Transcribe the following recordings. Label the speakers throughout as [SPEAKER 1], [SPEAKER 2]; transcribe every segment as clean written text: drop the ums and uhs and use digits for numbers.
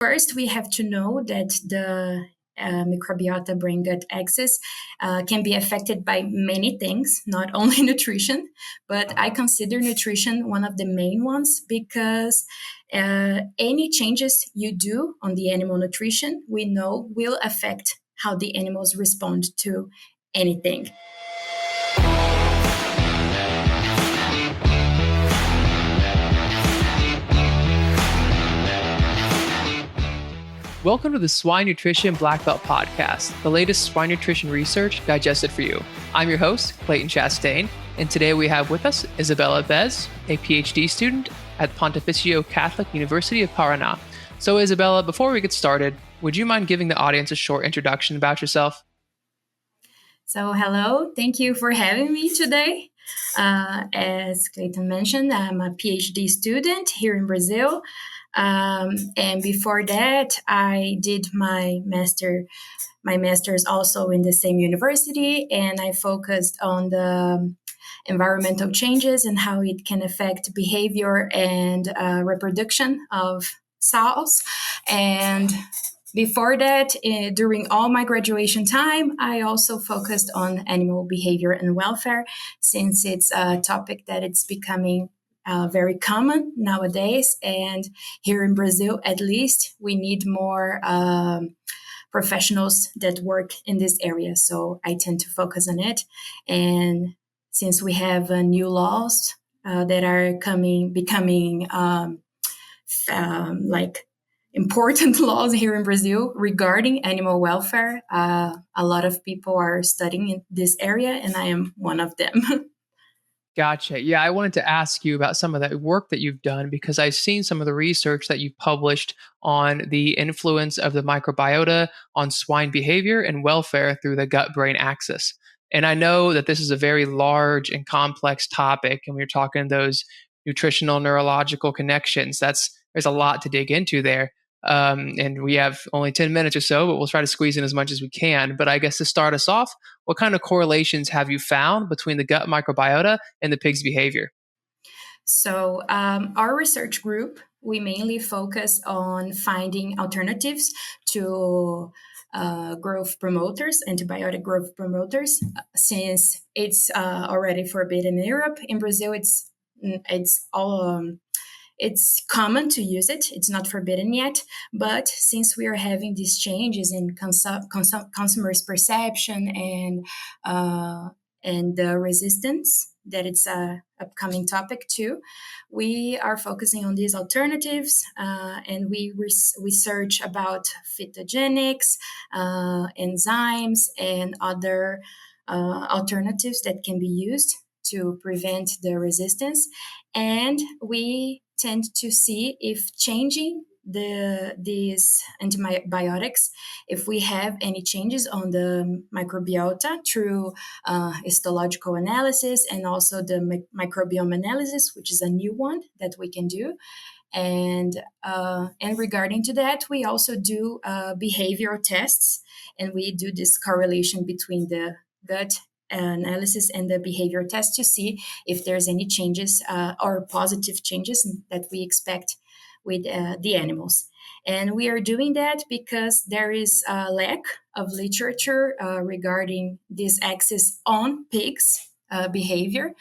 [SPEAKER 1] First, we have to know that the microbiota brain gut axis can be affected by many things, not only nutrition, but I consider nutrition one of the main ones because any changes you do on the animal nutrition, we know will affect how the animals respond to anything.
[SPEAKER 2] Welcome to the Swine Nutrition Blackbelt Podcast, the latest swine nutrition research digested for you. I'm your host, Clayton Chastain, and today we have with us Isabela Bez, a PhD student at Pontifical Catholic University of Paraná. So Isabela, before we get started, would you mind giving the audience a short introduction about yourself?
[SPEAKER 1] So hello, thank you for having me today. As Clayton mentioned, I'm a PhD student here in Brazil. And before that, I did my master's also in the same university, and I focused on the environmental changes and how it can affect behavior and reproduction of sows. And before that, during all my graduation time, I also focused on animal behavior and welfare, since it's a topic that it's becoming very common nowadays. And here in Brazil, at least, we need more professionals that work in this area. So I tend to focus on it. And since we have new laws that are becoming like important laws here in Brazil regarding animal welfare, a lot of people are studying in this area, and I am one of them.
[SPEAKER 2] Gotcha. Yeah, I wanted to ask you about some of that work that you've done because I've seen some of the research that you've published on the influence of the microbiota on swine behavior and welfare through the gut-brain axis. And I know that this is a very large and complex topic, and we're talking those nutritional neurological connections. There's a lot to dig into there. And we have only 10 minutes or so, but we'll try to squeeze in as much as we can. But I guess to start us off, what kind of correlations have you found between the gut microbiota and the pig's behavior?
[SPEAKER 1] So our research group, we mainly focus on finding alternatives to growth promoters, antibiotic growth promoters, since it's already forbidden in Europe. In Brazil, it's common to use it. It's not forbidden yet. But since we are having these changes in consumers' perception and the resistance, that it's a upcoming topic too, we are focusing on these alternatives, and we research about phytogenics, enzymes, and other alternatives that can be used to prevent the resistance. And we tend to see if changing these antibiotics, if we have any changes on the microbiota through histological analysis and also the microbiome analysis, which is a new one that we can do. And regarding to that, we also do behavioral tests, and we do this correlation between the gut analysis and the behavior test to see if there's any changes or positive changes that we expect with the animals. And we are doing that because there is a lack of literature regarding this axis on pigs behavior.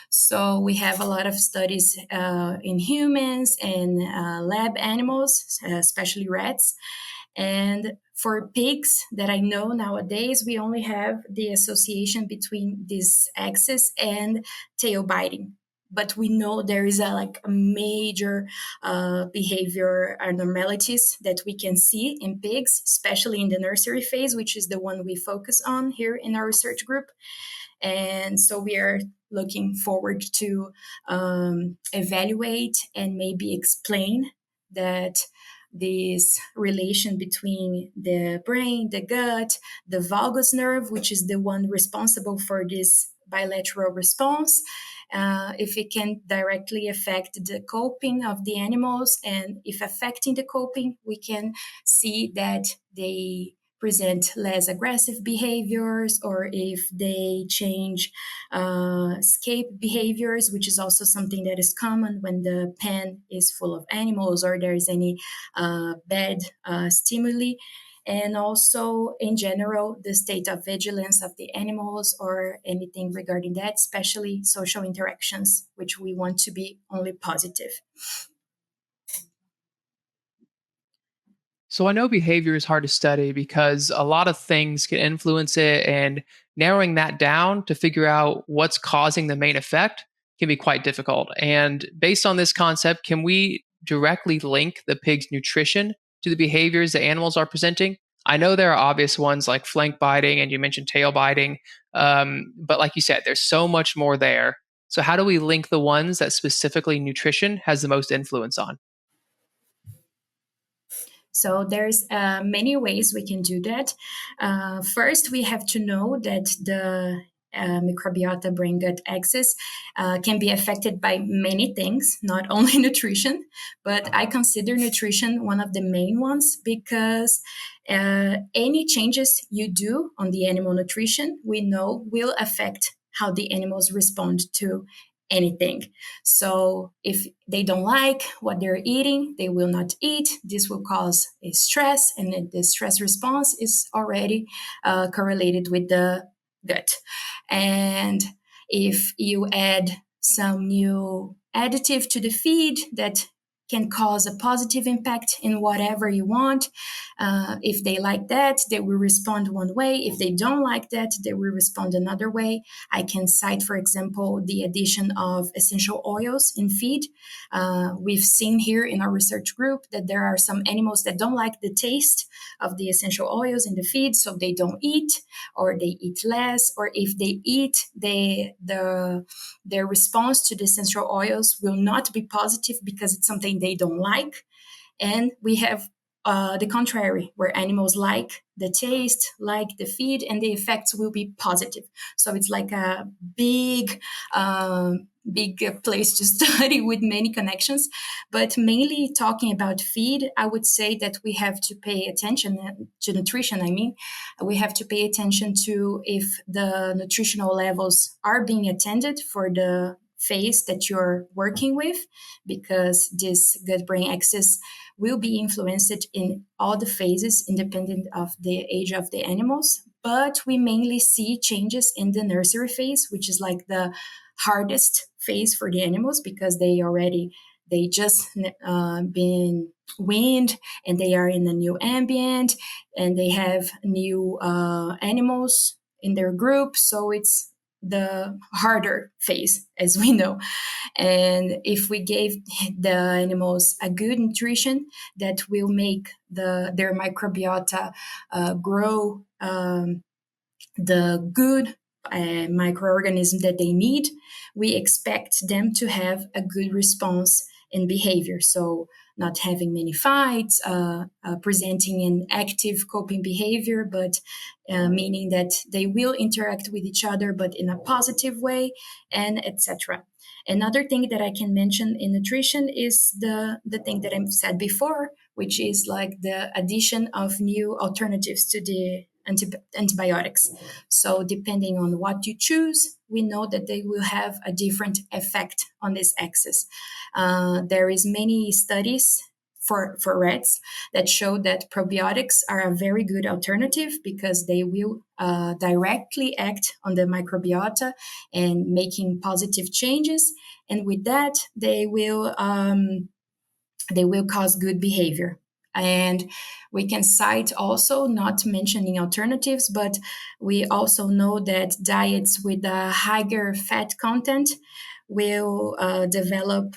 [SPEAKER 1] So we have a lot of studies in humans and lab animals, especially rats. And for pigs that I know nowadays, we only have the association between this axis and tail biting. But we know there is a major behavior abnormalities that we can see in pigs, especially in the nursery phase, which is the one we focus on here in our research group. And so we are looking forward to evaluate and maybe explain that this relation between the brain, the gut, the vagus nerve, which is the one responsible for this bilateral response, if it can directly affect the coping of the animals. And if affecting the coping, we can see that they present less aggressive behaviors, or if they change escape behaviors, which is also something that is common when the pen is full of animals or there is any bad stimuli. And also, in general, the state of vigilance of the animals or anything regarding that, especially social interactions, which we want to be only positive.
[SPEAKER 2] So I know behavior is hard to study because a lot of things can influence it, and narrowing that down to figure out what's causing the main effect can be quite difficult. And based on this concept, can we directly link the pig's nutrition to the behaviors the animals are presenting? I know there are obvious ones like flank biting, and you mentioned tail biting, but like you said, there's so much more there. So how do we link the ones that specifically nutrition has the most influence on?
[SPEAKER 1] So there's many ways we can do that. First, we have to know that the microbiota brain gut axis can be affected by many things, not only nutrition, but I consider nutrition one of the main ones because any changes you do on the animal nutrition, we know will affect how the animals respond to anything. So if they don't like what they're eating, they will not eat. This will cause a stress, and the stress response is already correlated with the gut. And if you add some new additive to the feed that can cause a positive impact in whatever you want. If they like that, they will respond one way. If they don't like that, they will respond another way. I can cite, for example, the addition of essential oils in feed. We've seen here in our research group that there are some animals that don't like the taste of the essential oils in the feed, so they don't eat, or they eat less, or if they eat, their response to the essential oils will not be positive because it's something they don't like. And we have the contrary, where animals like the taste, like the feed, and the effects will be positive. So it's like a big place to study with many connections. But mainly talking about feed, I would say that we have to pay attention to nutrition. I mean, we have to pay attention to if the nutritional levels are being attended for the phase that you're working with, because this gut brain axis will be influenced in all the phases independent of the age of the animals. But we mainly see changes in the nursery phase, which is like the hardest phase for the animals because they just been weaned, and they are in a new ambient, and they have new animals in their group. So it's the harder phase, as we know. And if we gave the animals a good nutrition that will make their microbiota grow the good microorganism that they need, we expect them to have a good response in behavior. So not having many fights, presenting an active coping behavior, but meaning that they will interact with each other, but in a positive way, and etc. Another thing that I can mention in nutrition is the thing that I said before, which is like the addition of new alternatives to the antibiotics. So depending on what you choose, we know that they will have a different effect on this axis. There is many studies for rats that show that probiotics are a very good alternative because they will directly act on the microbiota and making positive changes. And with that, they will cause good behavior. And we can cite also, not mentioning alternatives, but we also know that diets with a higher fat content will develop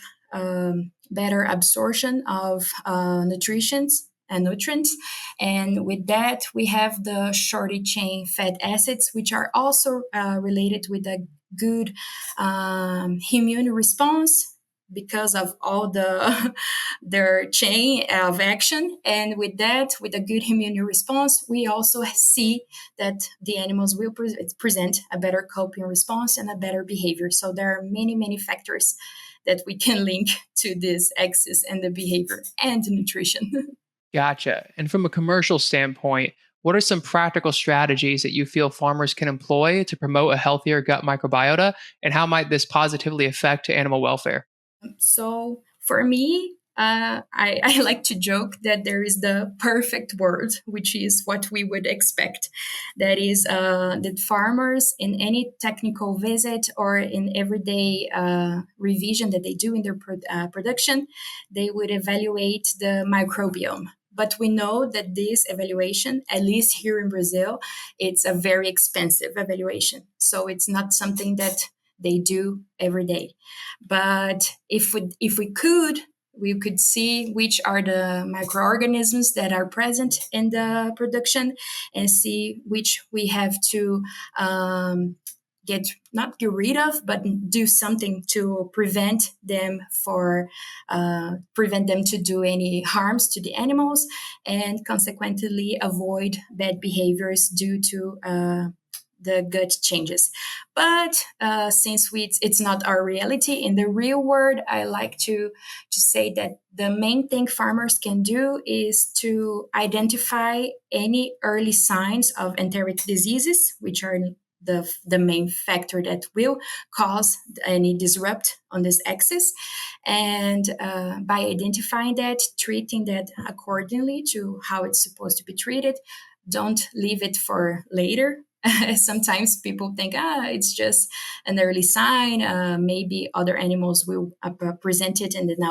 [SPEAKER 1] better absorption of nutrients and nutrients. And with that, we have the shorty chain fat acids, which are also related with a good immune response because of all their chain of action. And with that, with a good immune response, we also see that the animals will present a better coping response and a better behavior. So there are many factors that we can link to this axis and the behavior and the nutrition.
[SPEAKER 2] Gotcha. And from a commercial standpoint, what are some practical strategies that you feel farmers can employ to promote a healthier gut microbiota, and how might this positively affect animal welfare?
[SPEAKER 1] So for me, I like to joke that there is the perfect word, which is what we would expect. That is that farmers in any technical visit or in everyday revision that they do in their production, they would evaluate the microbiome. But we know that this evaluation, at least here in Brazil, it's a very expensive evaluation. So it's not something that they do every day. But if we could, we could see which are the microorganisms that are present in the production and see which we have to get rid of, but do something to prevent them to do any harms to the animals, and consequently avoid bad behaviors due to the gut changes. But since it's not our reality in the real world, I like to say that the main thing farmers can do is to identify any early signs of enteric diseases, which are the main factor that will cause any disrupt on this axis. And by identifying that, treating that accordingly to how it's supposed to be treated, don't leave it for later. Sometimes people think, it's just an early sign. Maybe other animals will present it, and then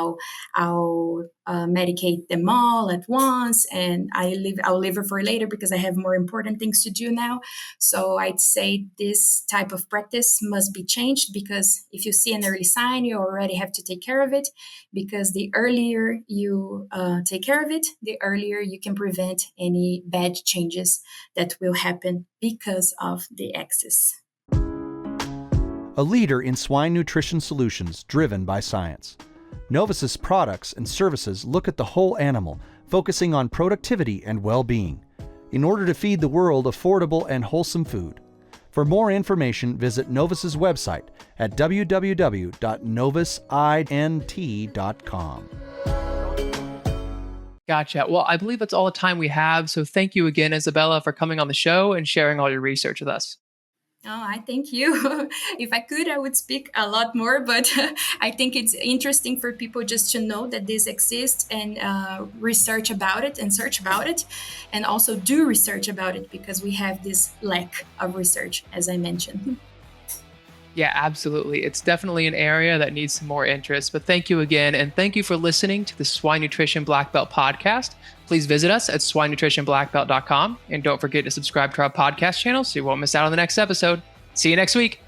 [SPEAKER 1] I'll medicate them all at once, and I'll leave it for later because I have more important things to do now. So I'd say this type of practice must be changed, because if you see an early sign, you already have to take care of it, because the earlier you take care of it, the earlier you can prevent any bad changes that will happen because of the axis.
[SPEAKER 3] A leader in swine nutrition solutions driven by science. Novus's products and services look at the whole animal, focusing on productivity and well-being, in order to feed the world affordable and wholesome food. For more information, visit Novus's website at www.novusint.com.
[SPEAKER 2] Gotcha. Well, I believe that's all the time we have. So thank you again, Isabela, for coming on the show and sharing all your research with us.
[SPEAKER 1] Oh, I thank you. If I could, I would speak a lot more, but I think it's interesting for people just to know that this exists and research about it and search about it, and also do research about it, because we have this lack of research, as I mentioned.
[SPEAKER 2] Yeah, absolutely. It's definitely an area that needs some more interest. But thank you again. And thank you for listening to the Swine Nutrition Blackbelt Podcast. Please visit us at swinenutritionblackbelt.com. And don't forget to subscribe to our podcast channel so you won't miss out on the next episode. See you next week.